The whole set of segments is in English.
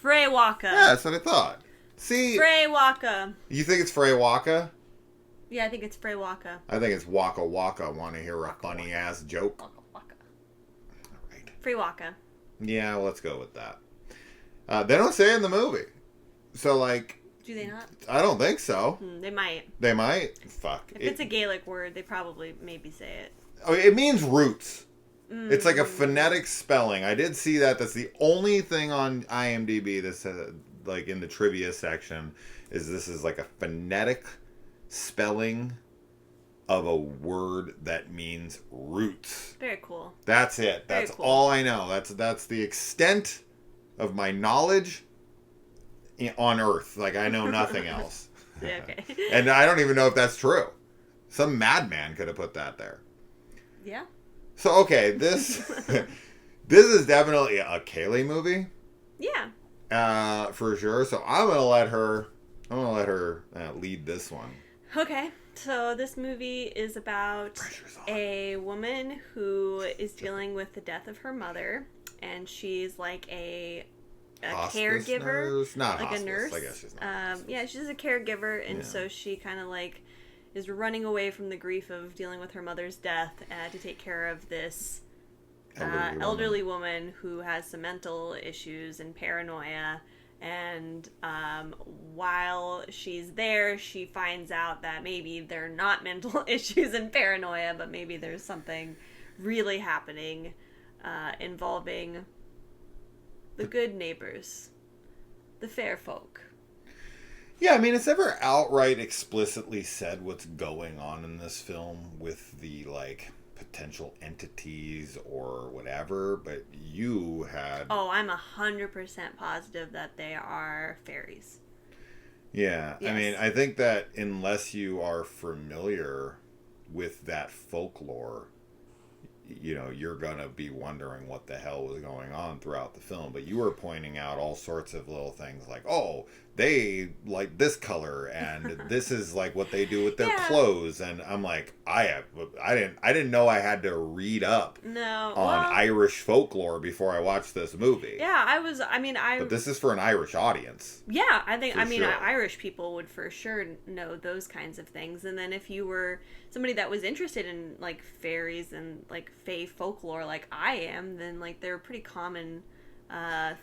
Frey waka. Yeah, that's what I thought. See, Frey waka. you think it's Frey Waka? Yeah, I think it's Frey waka. I think it's Waka Waka. Want to hear a funny ass joke? Waka waka. All right. Frey waka. Yeah, well, let's go with that. They don't say it in the movie, so like, Do they not? I don't think so. They might. They might. Fuck. If it's a Gaelic word, they probably maybe say it. Oh, it means roots. It's like a phonetic spelling. I did see that. That's the only thing on IMDb that says, like in the trivia section, is this is like a phonetic spelling of a word that means roots. Very cool. That's it. That's cool. all I know. That's the extent of my knowledge on Earth. Like, I know nothing else. Yeah, okay. And I don't even know if that's true. Some madman could have put that there. Yeah. So, okay, this this is definitely a Kaylee movie. Yeah. For sure. So I'm gonna let her lead this one. Okay. So this movie is about a woman who is dealing with the death of her mother, and she's like a caregiver, nurse? Not like hospice. a nurse. I guess she's not. Yeah, she's a caregiver, and Yeah. so she kind of like is running away from the grief of dealing with her mother's death to take care of this elderly woman who has some mental issues and paranoia. And while she's there, she finds out that maybe they're not mental issues and paranoia, but maybe there's something really happening involving the good neighbors, the fair folk. Yeah, I mean, it's never outright explicitly said what's going on in this film with the, like, potential entities or whatever, but you had... Oh, I'm 100% positive that they are fairies. Yeah, Yes. I mean, I think that unless you are familiar with that folklore, you know, you're gonna be wondering what the hell was going on throughout the film. But you were pointing out all sorts of little things like, oh, they like this color, and this is like what they do with their clothes, and I'm like, I didn't know I had to read up on Irish folklore before I watched this movie. Yeah, But this is for an Irish audience. Yeah, I think, Sure. Irish people would for sure know those kinds of things. And then if you were somebody that was interested in, like, fairies and, like, fae folklore like I am, then, like, they're pretty common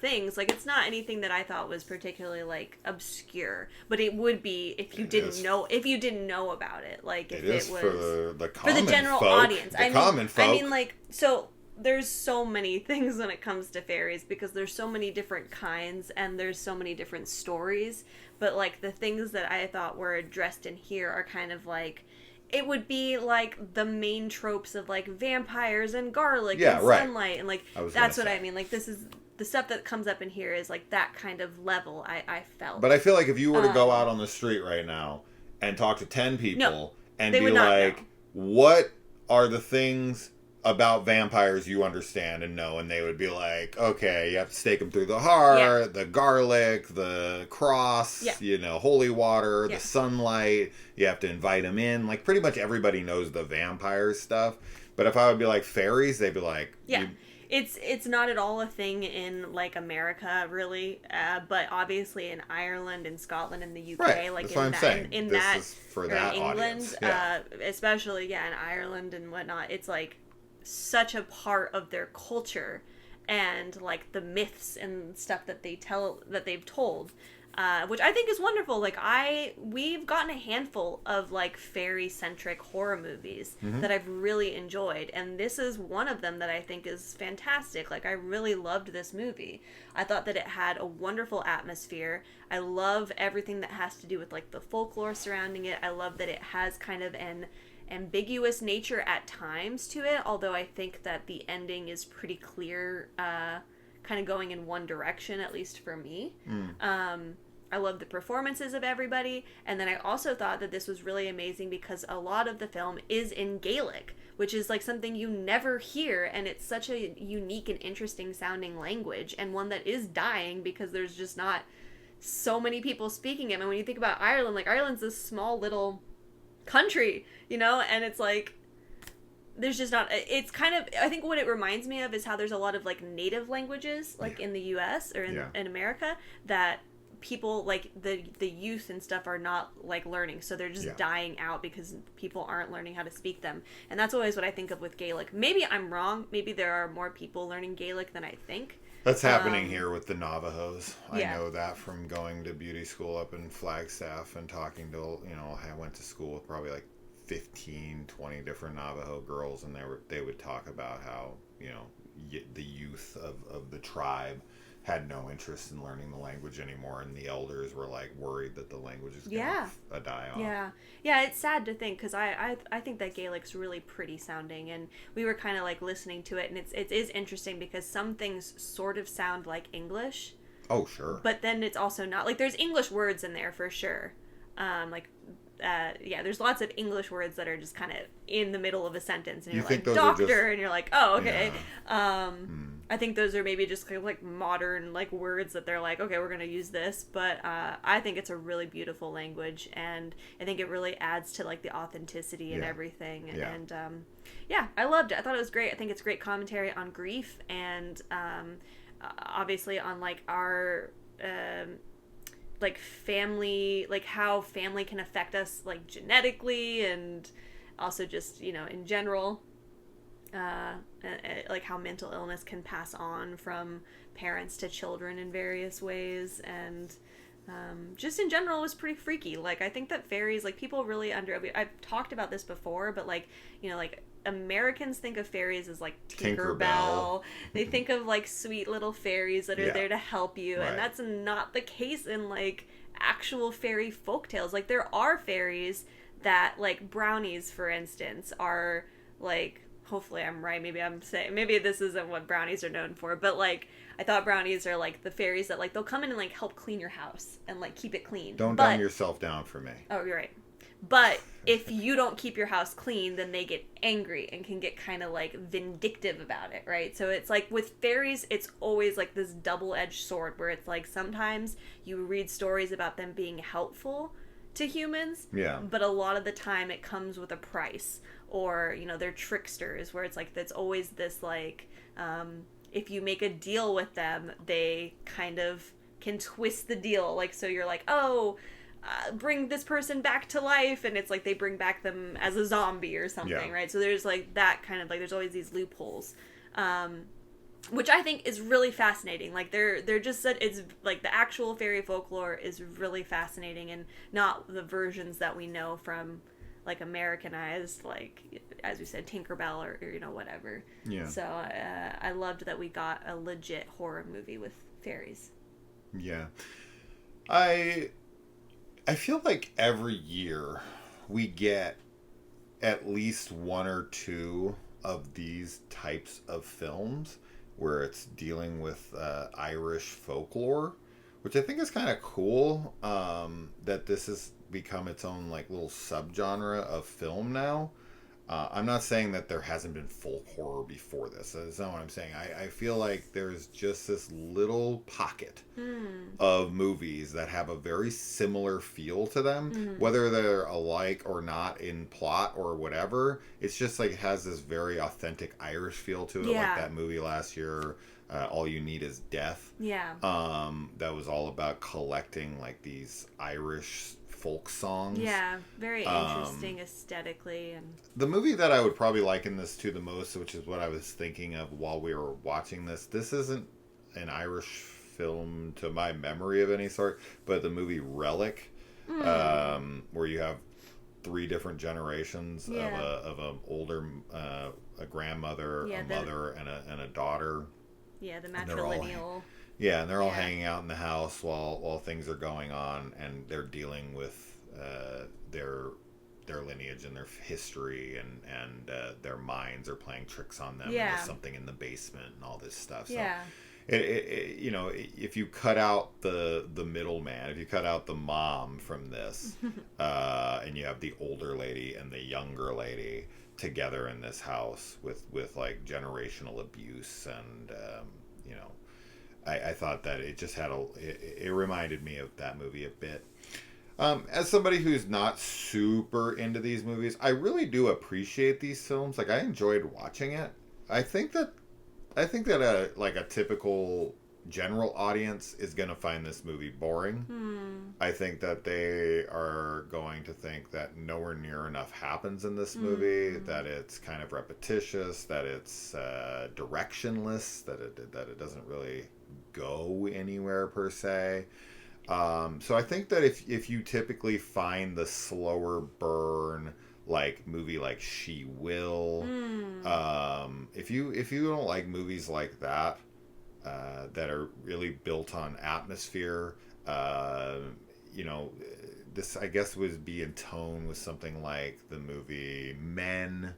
things. Like, it's not anything that I thought was particularly, like, obscure. But it would be if you didn't know about it. Like, if it was... for the common for the general folk, audience. Common folk. I mean, like, so... There's so many things when it comes to fairies because there's so many different kinds and there's so many different stories. But, like, the things that I thought were addressed in here are kind of like... It would be, like, the main tropes of, like, vampires and garlic and sunlight. And, like, that's what I mean. Like, this is... The stuff that comes up in here is, like, that kind of level, I felt. But I feel like if you were to go out on the street right now and talk to 10 people and be like, what are the things about vampires you understand and know? And they would be like, okay, you have to stake them through the heart, the garlic, the cross, you know, holy water, the sunlight, you have to invite them in. Like, pretty much everybody knows the vampire stuff. But if I would be like fairies, they'd be like... It's not at all a thing in, like, America, really, but obviously in Ireland and Scotland and the UK, like, in England, especially, in Ireland and whatnot, it's, like, such a part of their culture and, like, the myths and stuff that they've told, which I think is wonderful. Like, we've gotten a handful of, like, fairy-centric horror movies that I've really enjoyed, and this is one of them that I think is fantastic. Like, I really loved this movie. I thought that it had a wonderful atmosphere. I love everything that has to do with, like, the folklore surrounding it. I love that it has kind of an ambiguous nature at times to it, although I think that the ending is pretty clear, kind of going in one direction, at least for me. I love the performances of everybody, and then I also thought that this was really amazing because a lot of the film is in Gaelic, which is, like, something you never hear, and it's such a unique and interesting sounding language, and one that is dying because there's just not so many people speaking it. And when you think about Ireland, like, Ireland's this small little country, you know, and it's like there's just not, it's kind of, I think what it reminds me of is how there's a lot of like native languages like in the US or in America that people like the youth and stuff are not like learning, so they're just dying out because people aren't learning how to speak them. And that's always what I think of with Gaelic. Maybe I'm wrong, maybe there are more people learning Gaelic than I think. That's happening here with the Navajos. I know that from going to beauty school up in Flagstaff and talking to, I went to school with probably like 15, 20 different Navajo girls, and they would talk about how, the youth of the tribe had no interest in learning the language anymore, and the elders were like worried that the language is going to die off. Yeah, it's sad to think, because I think that Gaelic's really pretty sounding, and we were kind of like listening to it, and it is interesting because some things sort of sound like English. Oh, sure. But then it's also not, like, there's English words in there for sure. There's lots of English words that are just kind of in the middle of a sentence, and you're like, doctor, and you're like, oh, okay. Yeah. I think those are maybe just kind of like modern like words that they're like, okay, we're going to use this. But I think it's a really beautiful language, and I think it really adds to like the authenticity and everything. Yeah. And I loved it. I thought it was great. I think it's great commentary on grief, and obviously on like our like family, like how family can affect us like genetically, and also just, in general. Like how mental illness can pass on from parents to children in various ways, and just in general it was pretty freaky. Like, I think that fairies, like, people really I've talked about this before, but like, like Americans think of fairies as like Tinkerbell. They think of like sweet little fairies that are there to help you, and that's not the case in like actual fairy folktales. Like, there are fairies that, like brownies for instance, are like, hopefully I'm right, maybe this isn't what brownies are known for, but like I thought brownies are like the fairies that like they'll come in and like help clean your house and like keep it clean. Dumb yourself down for me. Oh, you're right. But if you don't keep your house clean, then they get angry and can get kind of like vindictive about it, right? So it's like with fairies, it's always like this double-edged sword where it's like sometimes you read stories about them being helpful to humans, but a lot of the time it comes with a price. Or, they're tricksters, where it's like, that's always this, like, if you make a deal with them, they kind of can twist the deal. Like, so you're like, bring this person back to life, and it's like they bring back them as a zombie or something, right? So there's, like, that kind of, like, there's always these loopholes, which I think is really fascinating. Like, they're just, it's, like, the actual fairy folklore is really fascinating, and not the versions that we know from, like, Americanized, like, as we said, Tinkerbell or whatever. Yeah. So I loved that we got a legit horror movie with fairies. Yeah. I feel like every year we get at least one or two of these types of films where it's dealing with Irish folklore, which I think is kind of cool, that this has become its own like little subgenre of film now. I'm not saying that there hasn't been folk horror before this. That's not what I'm saying. I feel like there's just this little pocket of movies that have a very similar feel to them, whether they're alike or not in plot or whatever. It's just like it has this very authentic Irish feel to it, like that movie last year, All You Need Is Death. Yeah. That was all about collecting like these Irish folk songs. Yeah, very interesting aesthetically. And the movie that I would probably liken this to the most, which is what I was thinking of while we were watching this isn't an Irish film to my memory of any sort, but the movie Relic, where you have three different generations of an older a grandmother, a mother, and a daughter. Yeah, the matrilineal. Yeah, and they're all hanging out in the house while things are going on, and they're dealing with their lineage and their history, and their minds are playing tricks on them. Yeah. There's something in the basement and all this stuff. So yeah. If you cut out the middleman, if you cut out the mom from this, and you have the older lady and the younger lady together in this house with like generational abuse and I thought that it just had it reminded me of that movie a bit. As somebody who's not super into these movies, I really do appreciate these films. Like, I enjoyed watching it. I think that a typical general audience is going to find this movie boring. I think that they are going to think that nowhere near enough happens in this movie, that it's kind of repetitious, that it's directionless, that it doesn't really go anywhere per se. So I think that if you typically find the slower burn movie like She Will, if you don't like movies like that that are really built on atmosphere, this I guess would be in tone with something like the movie Men.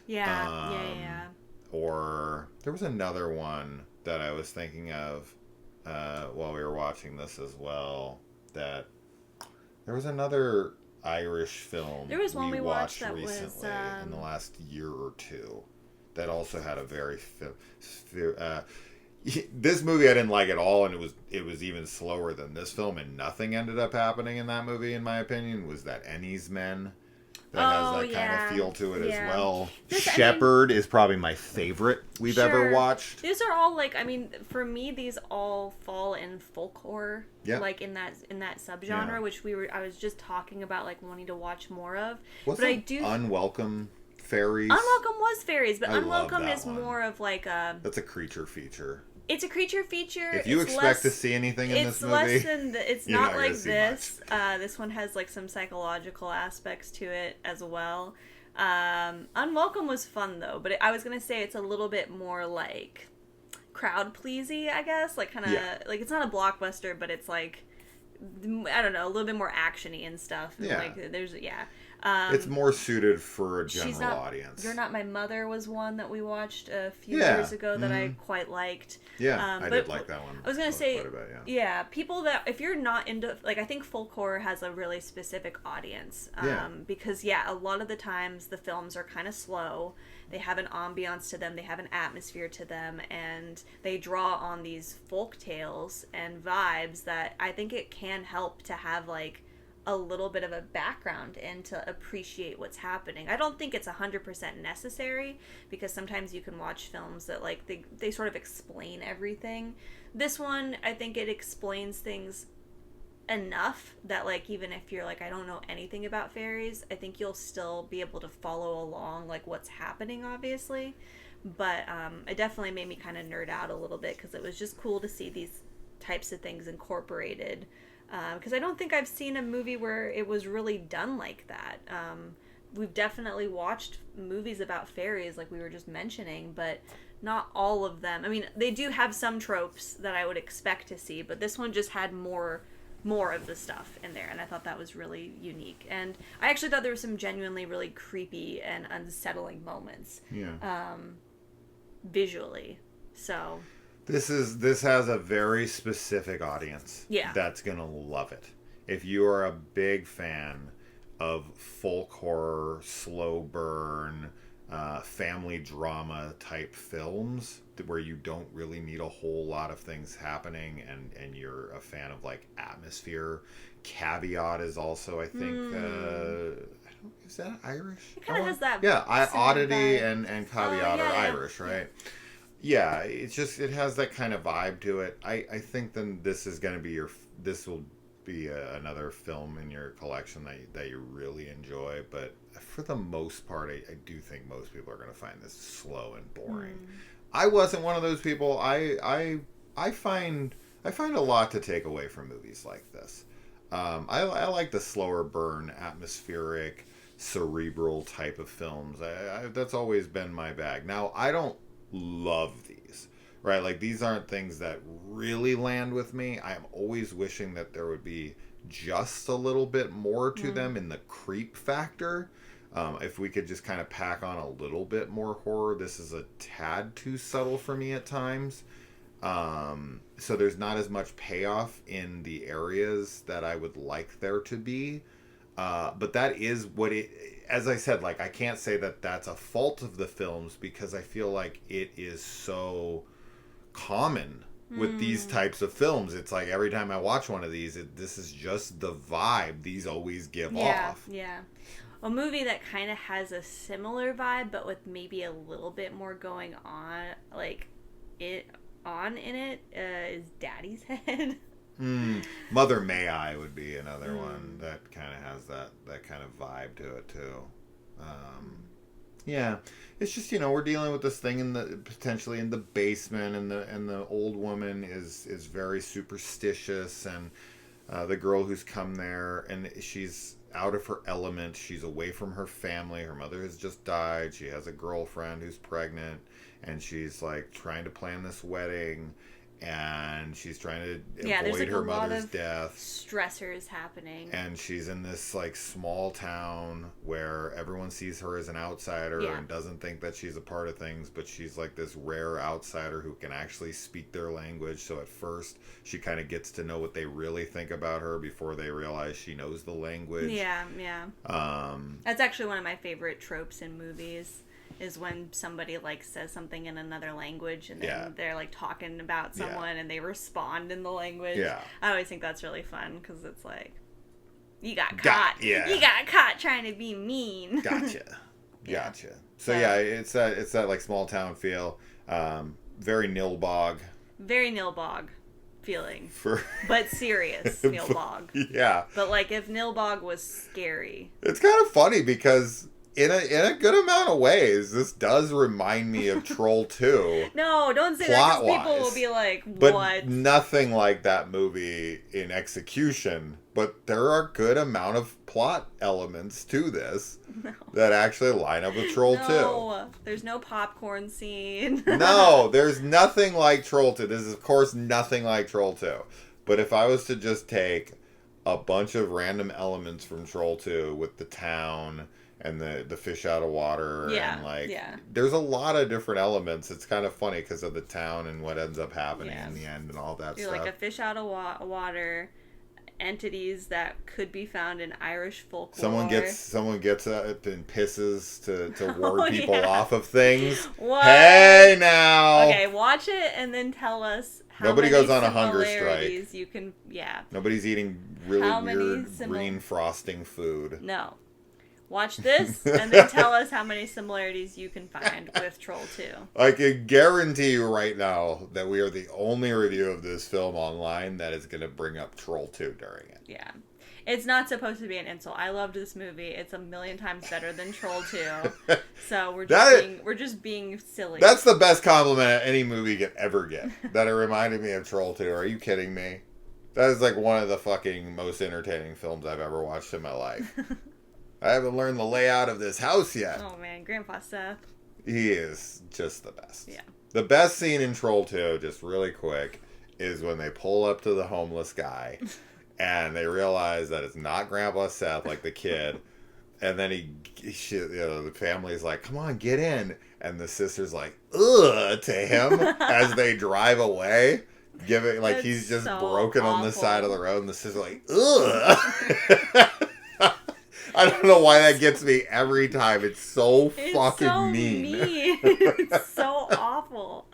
Yeah. Or there was another one that I was thinking of while we were watching this as well, that there was another Irish film there was one we watched that recently in the last year or two that also had a very this movie I didn't like at all, and it was even slower than this film, and nothing ended up happening in that movie in my opinion. Was that Ennie's Men? That has that kind of feel to it as well. Shepherd is probably my favorite we've ever watched. These are all for me, these all fall in folk horror, like in that subgenre, which I was just talking about, like wanting to watch more of. Unwelcome Fairies? Unwelcome was fairies, but Unwelcome is more of like a. That's a creature feature. It's a creature feature. If you expect to see anything in this movie, it's not like this. This one has like some psychological aspects to it as well. Unwelcome was fun though, but I was gonna say it's a little bit more like crowd pleasy, I guess. Like kind of like it's not a blockbuster, but it's like I don't know, a little bit more actiony and stuff. And like there's it's more suited for a general audience. You're Not My Mother was one that we watched a few years ago that I quite liked. Yeah, I did like that one. I was going to say, people that, if you're not into, like, I think folk horror has a really specific audience. Because, a lot of the times the films are kind of slow. They have an ambiance to them. They have an atmosphere to them. And they draw on these folk tales and vibes that I think it can help to have, like, a little bit of a background and to appreciate what's happening. I don't think it's 100% necessary, because sometimes you can watch films that like they sort of explain everything. This one, I think it explains things enough that like even if you're like I don't know anything about fairies, I think you'll still be able to follow along like what's happening, obviously. But it definitely made me kind of nerd out a little bit, because it was just cool to see these types of things incorporated. Because I don't think I've seen a movie where it was really done like that. We've definitely watched movies about fairies, like we were just mentioning, but not all of them. I mean, they do have some tropes that I would expect to see, but this one just had more of the stuff in there, and I thought that was really unique. And I actually thought there were some genuinely really creepy and unsettling moments. Visually. So... This has a very specific audience that's going to love it. If you are a big fan of folk horror, slow burn, family drama type films where you don't really need a whole lot of things happening, and you're a fan of like atmosphere. Caveat is also, I think, is that Irish? It kind of has that. Yeah, Oddity and Caveat are Irish, right? Yeah, it's just, it has that kind of vibe to it. I think then this is going to be this will be another film in your collection that you really enjoy. But for the most part, I do think most people are going to find this slow and boring. I wasn't one of those people. I find a lot to take away from movies like this. I like the slower burn, atmospheric, cerebral type of films. That's always been my bag. Now, I don't love these, right? Like, these aren't things that really land with me. I am always wishing that there would be just a little bit more to them in the creep factor. If we could just kind of pack on a little bit more horror. This is a tad too subtle for me at times. So there's not as much payoff in the areas that I would like there to be. But that is what as I said, like, I can't say that that's a fault of the films, because I feel like it is so common with these types of films. It's like every time I watch one of these, this is just the vibe these always give off. Yeah. A movie that kind of has a similar vibe, but with maybe a little bit more going on, like in it, is Daddy's Head. Mother May I would be another one that kind of has that kind of vibe to it too. Yeah, it's just, we're dealing with this thing potentially in the basement, and the old woman is very superstitious, and the girl who's come there, and she's out of her element. She's away from her family. Her mother has just died. She has a girlfriend who's pregnant, and she's like trying to plan this wedding, and she's trying to avoid her mother's death. Stressors happening. And she's in this like small town where everyone sees her as an outsider and doesn't think that she's a part of things, but she's like this rare outsider who can actually speak their language. So at first she kind of gets to know what they really think about her before they realize she knows the language. Yeah. That's actually one of my favorite tropes in movies. Is when somebody like says something in another language, and then they're like talking about someone and they respond in the language. Yeah. I always think that's really fun because it's like, you got caught. You got caught trying to be mean. Gotcha. So it's that like small town feel. Very Nilbog. Very Nilbog feeling. But serious Nilbog. Yeah. But like if Nilbog was scary. It's kind of funny because in a good amount of ways, this does remind me of Troll 2. No, don't say that because people will be like, what? But nothing like that movie in execution. But there are a good amount of plot elements to this that actually line up with Troll 2. No, there's no popcorn scene. No, there's nothing like Troll 2. This is, of course, nothing like Troll 2. But if I was to just take a bunch of random elements from Troll 2 with the town and the fish out of water, there's a lot of different elements. It's kind of funny because of the town and what ends up happening in the end and all that stuff. Like a fish out of water, entities that could be found in Irish folklore. Someone gets it and pisses to ward people off of things. What? Hey now. Okay, watch it and then tell us how Nobody many goes on a hunger strike. You can Nobody's eating really weird green frosting food. No. Watch this, and then tell us how many similarities you can find with Troll 2. I can guarantee you right now that we are the only review of this film online that is going to bring up Troll 2 during it. Yeah. It's not supposed to be an insult. I loved this movie. It's a million times better than Troll 2. So we're just being silly. That's the best compliment any movie could ever get. That it reminded me of Troll 2. Are you kidding me? That is like one of the fucking most entertaining films I've ever watched in my life. I haven't learned the layout of this house yet. Oh man, Grandpa Seth. He is just the best. Yeah. The best scene in Troll 2, just really quick, is when they pull up to the homeless guy and they realize that it's not Grandpa Seth, like the kid. And then the family's like, come on, get in. And the sister's like, ugh, to him as they drive away. Giving, like, he's just so broken awful. On the side of the road. And the sister's like, ugh. I don't know why that gets me every time. It's so fucking mean. It's so awful.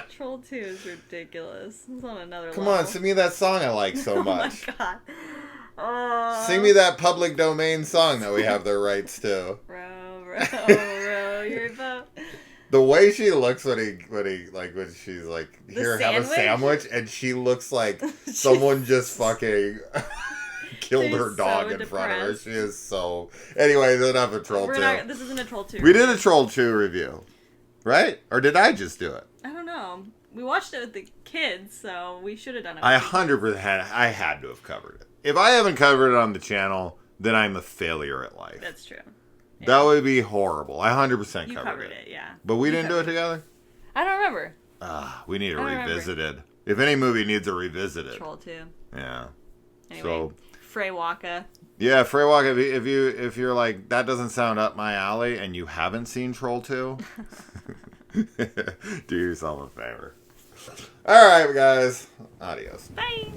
Troll 2 is ridiculous. It's on another level. Come on, sing me that song I like so much. Oh my god. Sing me that public domain song that we have the rights to. Row your boat. The way she looks when she's like, here, have a sandwich, and she looks like someone just fucking killed her dog in front of her. She is so... Anyways, enough of Troll 2. This isn't a Troll 2 We did a Troll 2 review. Right? Or did I just do it? I don't know. We watched it with the kids, so we should have done it. I 100% had to have covered it. If I haven't covered it on the channel, then I'm a failure at life. That's true. Yeah. That would be horrible. I 100% covered it. Yeah. But we didn't do it together? I don't remember. We need a revisited. If any movie needs a revisited. Troll 2. Yeah. Anyway. So... Waka. Yeah, Waka. If you're like, that doesn't sound up my alley, and you haven't seen Troll 2, do yourself a favor. All right, guys. Adios. Bye.